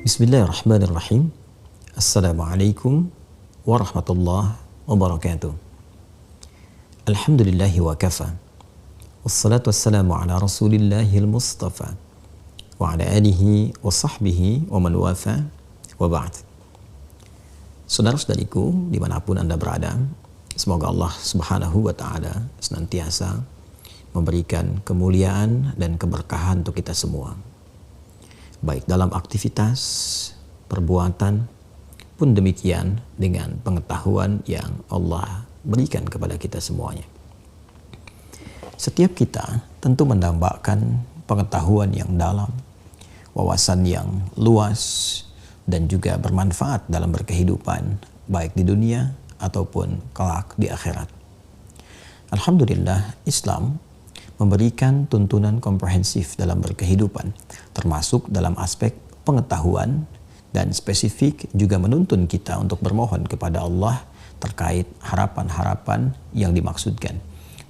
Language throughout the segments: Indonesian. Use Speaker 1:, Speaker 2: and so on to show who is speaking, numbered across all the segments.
Speaker 1: Bismillahirrahmanirrahim. Assalamualaikum warahmatullahi wabarakatuh. Alhamdulillahi wa kafa. Wassalatu wassalamu ala rasulillahil mustafa wa ala alihi wa sahbihi wa man wafa wa ba'd. Saudara-saudariku dimanapun Anda berada, semoga Allah subhanahu wa ta'ala senantiasa memberikan kemuliaan dan keberkahan untuk kita semua, baik dalam aktivitas, perbuatan, pun demikian dengan pengetahuan yang Allah berikan kepada kita semuanya. Setiap kita tentu mendambakan pengetahuan yang dalam, wawasan yang luas, dan juga bermanfaat dalam berkehidupan, baik di dunia ataupun kelak di akhirat. Alhamdulillah, Islam memberikan tuntunan komprehensif dalam berkehidupan, termasuk dalam aspek pengetahuan, dan spesifik juga menuntun kita untuk bermohon kepada Allah terkait harapan-harapan yang dimaksudkan,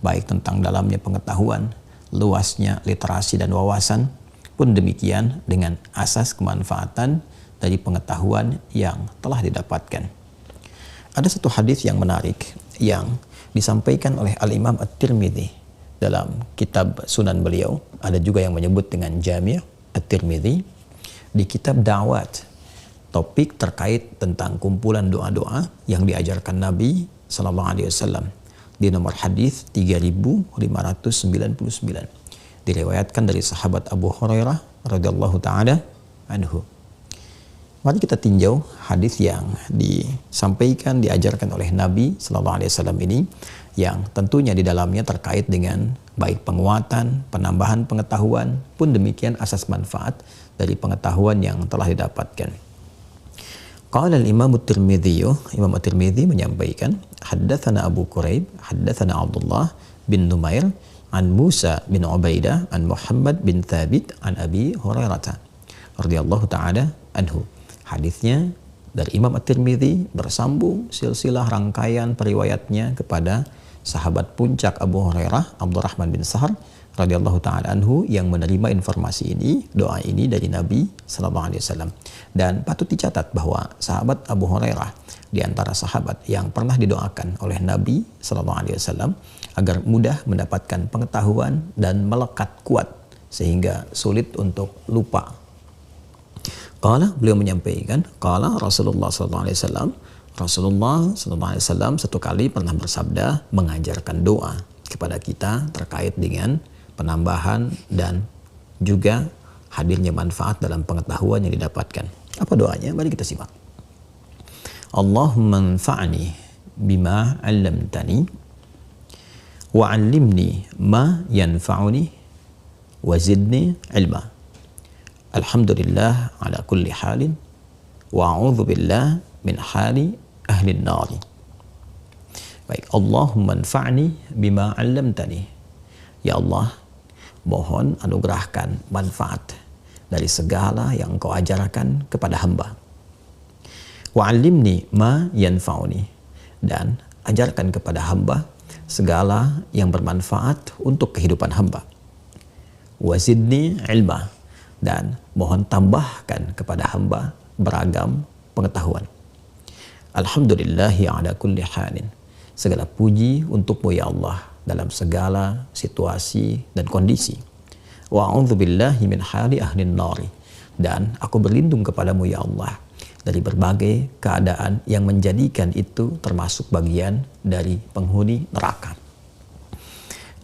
Speaker 1: baik tentang dalamnya pengetahuan, luasnya literasi dan wawasan, pun demikian dengan asas kemanfaatan dari pengetahuan yang telah didapatkan. Ada satu hadis yang menarik yang disampaikan oleh Al-Imam At-Tirmidzi dalam kitab Sunan beliau, ada juga yang menyebut dengan Jami' At-Tirmidzi, di kitab Da'wat, topik terkait tentang kumpulan doa-doa yang diajarkan Nabi Sallallahu Alaihi Wasallam di nomor hadis 3599, diriwayatkan dari sahabat Abu Hurairah radhiyallahu taala anhu. Mari kita tinjau hadis yang disampaikan, diajarkan oleh Nabi Sallallahu Alaihi Wasallam ini, yang tentunya di dalamnya terkait dengan baik penguatan, penambahan pengetahuan, pun demikian asas manfaat dari pengetahuan yang telah didapatkan. Qala al-Imam At-Tirmidzi, Imam At-Tirmidzi menyampaikan, haddatsana Abu Quraib, haddatsana Abdullah bin Numair, an Musa bin Ubaidah, an Muhammad bin Thabit, an Abi Hurairah radhiyallahu taala anhu. Hadisnya dari Imam At-Tirmidzi bersambung silsilah rangkaian periwayatnya kepada sahabat puncak Abu Hurairah, Abdurrahman bin Sahar radhiyallahu taala anhu, yang menerima informasi ini, doa ini dari Nabi sallallahu alaihi wasallam. Dan patut dicatat bahwa sahabat Abu Hurairah di antara sahabat yang pernah didoakan oleh Nabi sallallahu alaihi wasallam agar mudah mendapatkan pengetahuan dan melekat kuat sehingga sulit untuk lupa. Qala, beliau menyampaikan, qala Rasulullah sallallahu alaihi wasallam, Rasulullah sallallahu alaihi wasallam satu kali pernah bersabda mengajarkan doa kepada kita terkait dengan penambahan dan juga hadirnya manfaat dalam pengetahuan yang didapatkan. Apa doanya? Mari kita simak. Allahumma anfa'ni bima 'allamtani wa 'allimni ma yanfa'uni wa zidni 'ilma. Alhamdulillah ala kulli halin wa a'udzu billah min hali ahli an-nar. Baik, Allahumma anfa'ni bima 'allamtani. Ya Allah, mohon anugerahkan manfaat dari segala yang Engkau ajarkan kepada hamba. Wa 'allimni ma yanfa'uni, dan ajarkan kepada hamba segala yang bermanfaat untuk kehidupan hamba. Wa zidni 'ilma, dan mohon tambahkan kepada hamba beragam pengetahuan. Alhamdulillahi ala kulli halin. Segala puji untukmu ya Allah dalam segala situasi dan kondisi. Wa a'udzubillahi min hali ahlin nari. Dan aku berlindung kepadamu ya Allah dari berbagai keadaan yang menjadikan itu termasuk bagian dari penghuni neraka.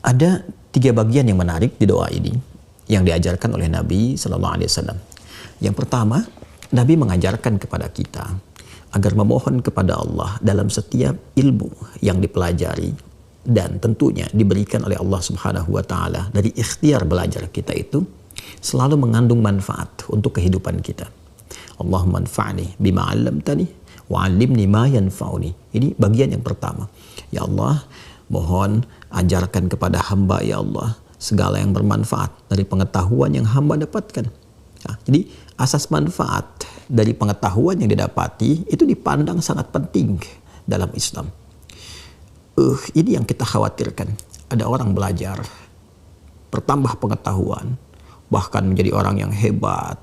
Speaker 1: Ada 3 bagian yang menarik di doa ini yang diajarkan oleh Nabi Sallallahu Alaihi Wasallam. Yang pertama, Nabi mengajarkan kepada kita agar memohon kepada Allah dalam setiap ilmu yang dipelajari dan tentunya diberikan oleh Allah Subhanahu wa taala dari ikhtiar belajar kita itu selalu mengandung manfaat untuk kehidupan kita. Allahumma anfa'ni bima 'allamtani wa 'allimni ma yanfa'uni. Ini bagian yang pertama. Ya Allah, mohon ajarkan kepada hamba ya Allah segala yang bermanfaat dari pengetahuan yang hamba dapatkan. Nah, jadi asas manfaat dari pengetahuan yang didapati itu dipandang sangat penting dalam Islam. Ini yang kita khawatirkan. Ada orang belajar, bertambah pengetahuan, bahkan menjadi orang yang hebat,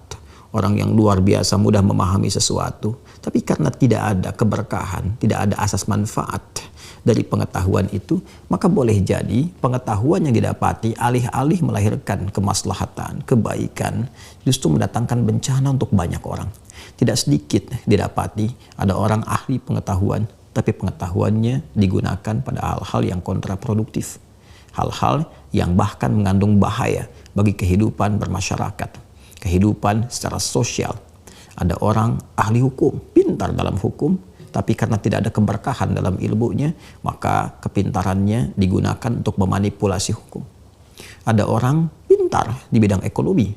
Speaker 1: orang yang luar biasa mudah memahami sesuatu, tapi karena tidak ada keberkahan, tidak ada asas manfaat dari pengetahuan itu, maka boleh jadi pengetahuan yang didapati alih-alih melahirkan kemaslahatan, kebaikan, justru mendatangkan bencana untuk banyak orang. Tidak sedikit didapati ada orang ahli pengetahuan, tapi pengetahuannya digunakan pada hal-hal yang kontraproduktif. Hal-hal yang bahkan mengandung bahaya bagi kehidupan bermasyarakat, kehidupan secara sosial. Ada orang ahli hukum, pintar dalam hukum, tapi karena tidak ada keberkahan dalam ilmunya, maka kepintarannya digunakan untuk memanipulasi hukum. Ada orang pintar di bidang ekonomi,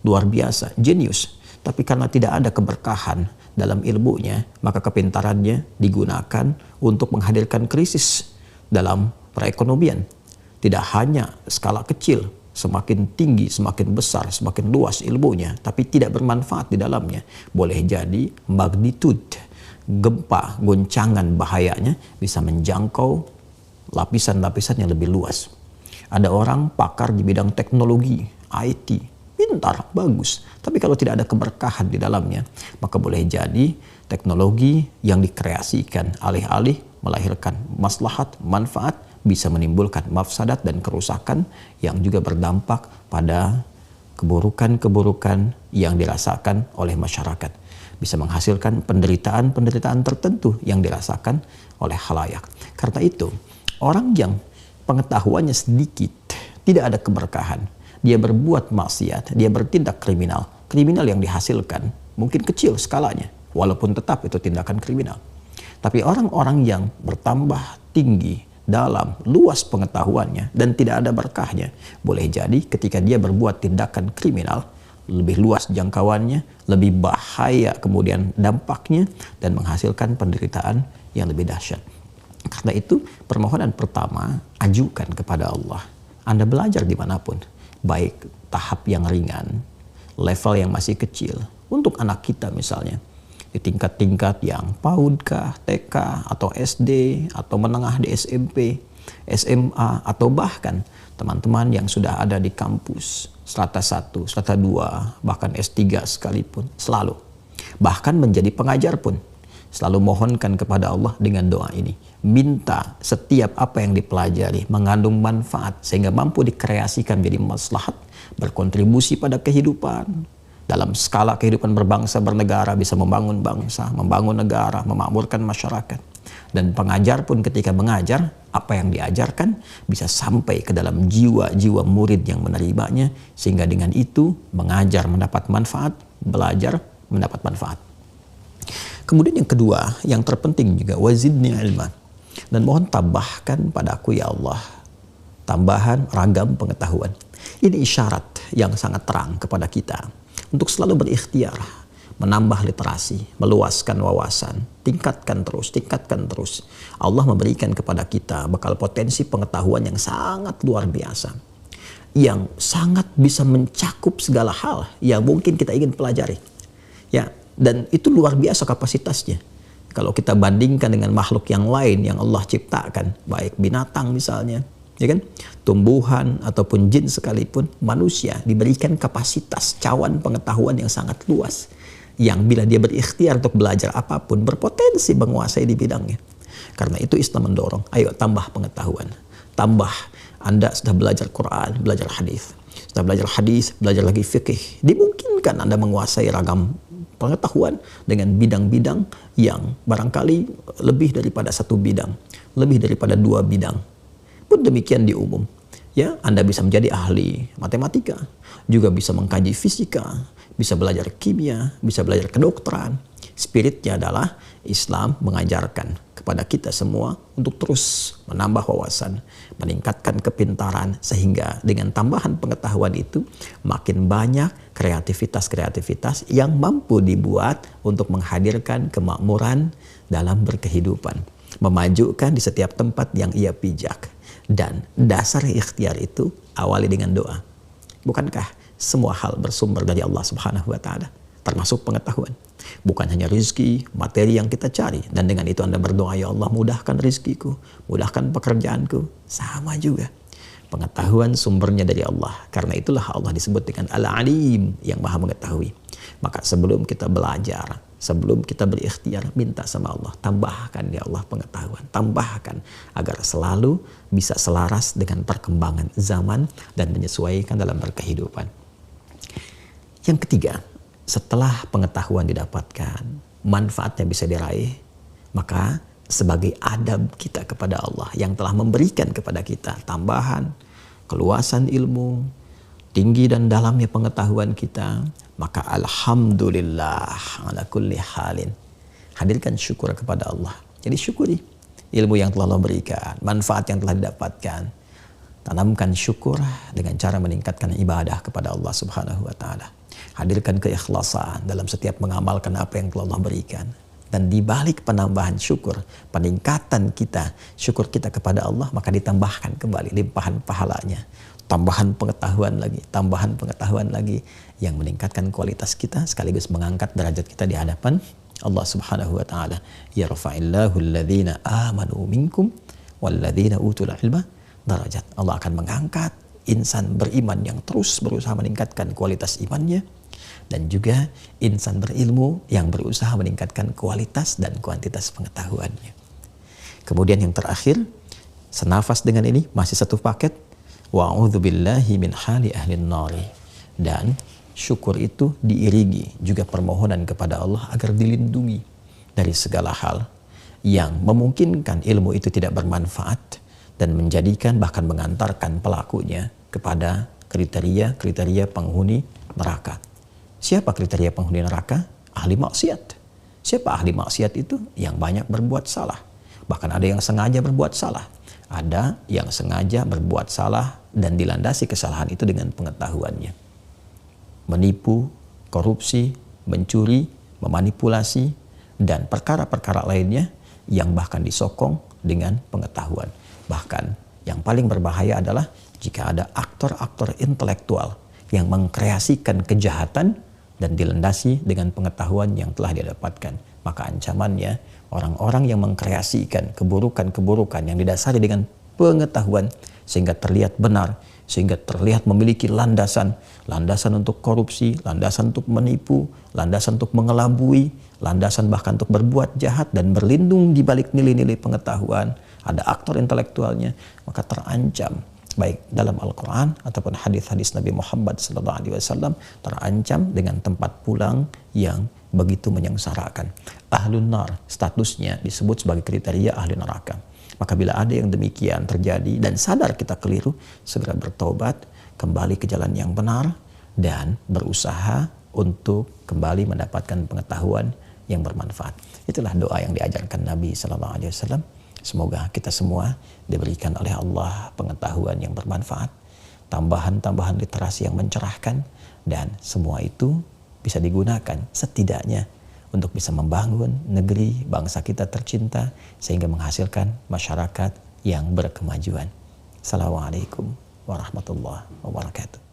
Speaker 1: luar biasa, jenius, tapi karena tidak ada keberkahan dalam ilmunya, maka kepintarannya digunakan untuk menghadirkan krisis dalam perekonomian. Tidak hanya skala kecil, semakin tinggi, semakin besar, semakin luas ilmunya, tapi tidak bermanfaat di dalamnya. Boleh jadi magnitude, gempa, goncangan bahayanya bisa menjangkau lapisan-lapisan yang lebih luas. Ada orang pakar di bidang teknologi, IT, pintar, bagus. Tapi kalau tidak ada keberkahan di dalamnya, maka boleh jadi teknologi yang dikreasikan alih-alih melahirkan maslahat, manfaat, bisa menimbulkan mafsadat dan kerusakan yang juga berdampak pada keburukan-keburukan yang dirasakan oleh masyarakat. Bisa menghasilkan penderitaan-penderitaan tertentu yang dirasakan oleh khalayak. Karena itu, orang yang pengetahuannya sedikit, tidak ada keberkahan, dia berbuat maksiat, dia bertindak kriminal. Kriminal yang dihasilkan mungkin kecil skalanya, walaupun tetap itu tindakan kriminal. Tapi orang-orang yang bertambah tinggi dalam luas pengetahuannya dan tidak ada berkahnya, boleh jadi ketika dia berbuat tindakan kriminal, lebih luas jangkauannya, lebih bahaya kemudian dampaknya, dan menghasilkan penderitaan yang lebih dahsyat. Karena itu permohonan pertama, ajukan kepada Allah. Anda belajar dimanapun, baik tahap yang ringan, level yang masih kecil, untuk anak kita misalnya, di tingkat-tingkat yang PAUD kah, TK, atau SD, atau menengah di SMP, SMA, atau bahkan teman-teman yang sudah ada di kampus, strata 1, strata 2, bahkan S3 sekalipun, selalu. Bahkan menjadi pengajar pun, selalu mohonkan kepada Allah dengan doa ini. Minta setiap apa yang dipelajari mengandung manfaat, sehingga mampu dikreasikan menjadi maslahat, berkontribusi pada kehidupan, dalam skala kehidupan berbangsa bernegara, bisa membangun bangsa, membangun negara, memakmurkan masyarakat. Dan pengajar pun ketika mengajar, apa yang diajarkan bisa sampai ke dalam jiwa-jiwa murid yang menerimanya, sehingga dengan itu mengajar mendapat manfaat, belajar mendapat manfaat. Kemudian yang kedua, yang terpenting juga, wazidni ilman. Dan mohon tambahkan padaku ya Allah tambahan ragam pengetahuan. Ini isyarat yang sangat terang kepada kita untuk selalu berikhtiar, menambah literasi, meluaskan wawasan, tingkatkan terus. Allah memberikan kepada kita bekal potensi pengetahuan yang sangat luar biasa, yang sangat bisa mencakup segala hal yang mungkin kita ingin pelajari. Ya, dan itu luar biasa kapasitasnya. Kalau kita bandingkan dengan makhluk yang lain yang Allah ciptakan, baik binatang misalnya, ya kan, tumbuhan ataupun jin sekalipun, manusia diberikan kapasitas cawan pengetahuan yang sangat luas, yang bila dia berikhtiar untuk belajar apapun berpotensi menguasai di bidangnya. Karena itu Islam mendorong, ayo tambah pengetahuan, tambah. Anda sudah belajar Quran, belajar hadis, sudah belajar hadis, belajar lagi fikih, dimungkinkan Anda menguasai ragam pengetahuan dengan bidang-bidang yang barangkali lebih daripada satu bidang, lebih daripada 2 bidang. Pun demikian di umum, ya, Anda bisa menjadi ahli matematika, juga bisa mengkaji fisika, bisa belajar kimia, bisa belajar kedokteran. Spiritnya adalah Islam mengajarkan kepada kita semua untuk terus menambah wawasan, meningkatkan kepintaran, sehingga dengan tambahan pengetahuan itu makin banyak kreativitas-kreativitas yang mampu dibuat untuk menghadirkan kemakmuran dalam berkehidupan, memajukan di setiap tempat yang ia pijak. Dan dasar ikhtiar itu awali dengan doa. Bukankah semua hal bersumber dari Allah Subhanahu wa Ta'ala, termasuk pengetahuan? Bukan hanya rizki, materi yang kita cari, dan dengan itu Anda berdoa, ya Allah mudahkan rizkiku, mudahkan pekerjaanku. Sama juga, pengetahuan sumbernya dari Allah. Karena itulah Allah disebut dengan Al-Alim, yang maha mengetahui. Maka sebelum kita belajar, sebelum kita berikhtiar, minta sama Allah, tambahkan ya Allah pengetahuan, tambahkan agar selalu bisa selaras dengan perkembangan zaman dan menyesuaikan dalam berkehidupan. Yang ketiga, setelah pengetahuan didapatkan, manfaatnya bisa diraih, maka sebagai adab kita kepada Allah yang telah memberikan kepada kita tambahan, keluasan ilmu, tinggi dan dalamnya pengetahuan kita, maka alhamdulillah ala kulli halin. Hadirkan syukur kepada Allah. Jadi syukuri ilmu yang telah Allah berikan, manfaat yang telah didapatkan. Tanamkan syukur dengan cara meningkatkan ibadah kepada Allah Subhanahu wa taala. Hadirkan keikhlasan dalam setiap mengamalkan apa yang telah Allah berikan. Dan di balik penambahan syukur, peningkatan kita, syukur kita kepada Allah, maka ditambahkan kembali limpahan pahalanya. Tambahan pengetahuan lagi yang meningkatkan kualitas kita sekaligus mengangkat derajat kita di hadapan Allah Subhanahu wa taala. Yarfa'illahu alladhina amanu minkum walladzina utul ilma darajat. Allah akan mengangkat insan beriman yang terus berusaha meningkatkan kualitas imannya, dan juga insan berilmu yang berusaha meningkatkan kualitas dan kuantitas pengetahuannya. Kemudian yang terakhir, senafas dengan ini, masih satu paket, wa'udzubillahi min hali ahlin nari. Dan syukur itu diiringi juga permohonan kepada Allah agar dilindungi dari segala hal yang memungkinkan ilmu itu tidak bermanfaat dan menjadikan bahkan mengantarkan pelakunya kepada kriteria penghuni neraka. Siapa kriteria penghuni neraka? Ahli maksiat. Siapa ahli maksiat itu? Yang banyak berbuat salah. Bahkan ada yang sengaja berbuat salah. Ada yang sengaja berbuat salah dan dilandasi kesalahan itu dengan pengetahuannya. Menipu, korupsi, mencuri, memanipulasi, dan perkara-perkara lainnya yang bahkan disokong dengan pengetahuan. Bahkan yang paling berbahaya adalah jika ada aktor-aktor intelektual yang mengkreasikan kejahatan dan dilandasi dengan pengetahuan yang telah dia dapatkan. Maka ancamannya, orang-orang yang mengkreasikan keburukan-keburukan yang didasari dengan pengetahuan sehingga terlihat benar, sehingga terlihat memiliki landasan untuk korupsi, landasan untuk menipu, landasan untuk mengelabui, landasan bahkan untuk berbuat jahat dan berlindung di balik nilai-nilai pengetahuan, ada aktor intelektualnya, maka terancam baik dalam Al-Quran ataupun hadis-hadis Nabi Muhammad SAW, terancam dengan tempat pulang yang begitu menyengsarakan. Ahlun nar statusnya disebut sebagai kriteria ahli neraka. Maka bila ada yang demikian terjadi dan sadar kita keliru, segera bertobat, kembali ke jalan yang benar, dan berusaha untuk kembali mendapatkan pengetahuan yang bermanfaat. Itulah doa yang diajarkan Nabi SAW. Semoga kita semua diberikan oleh Allah pengetahuan yang bermanfaat, tambahan-tambahan literasi yang mencerahkan, dan semua itu bisa digunakan setidaknya untuk bisa membangun negeri bangsa kita tercinta sehingga menghasilkan masyarakat yang berkemajuan. Assalamualaikum warahmatullahi wabarakatuh.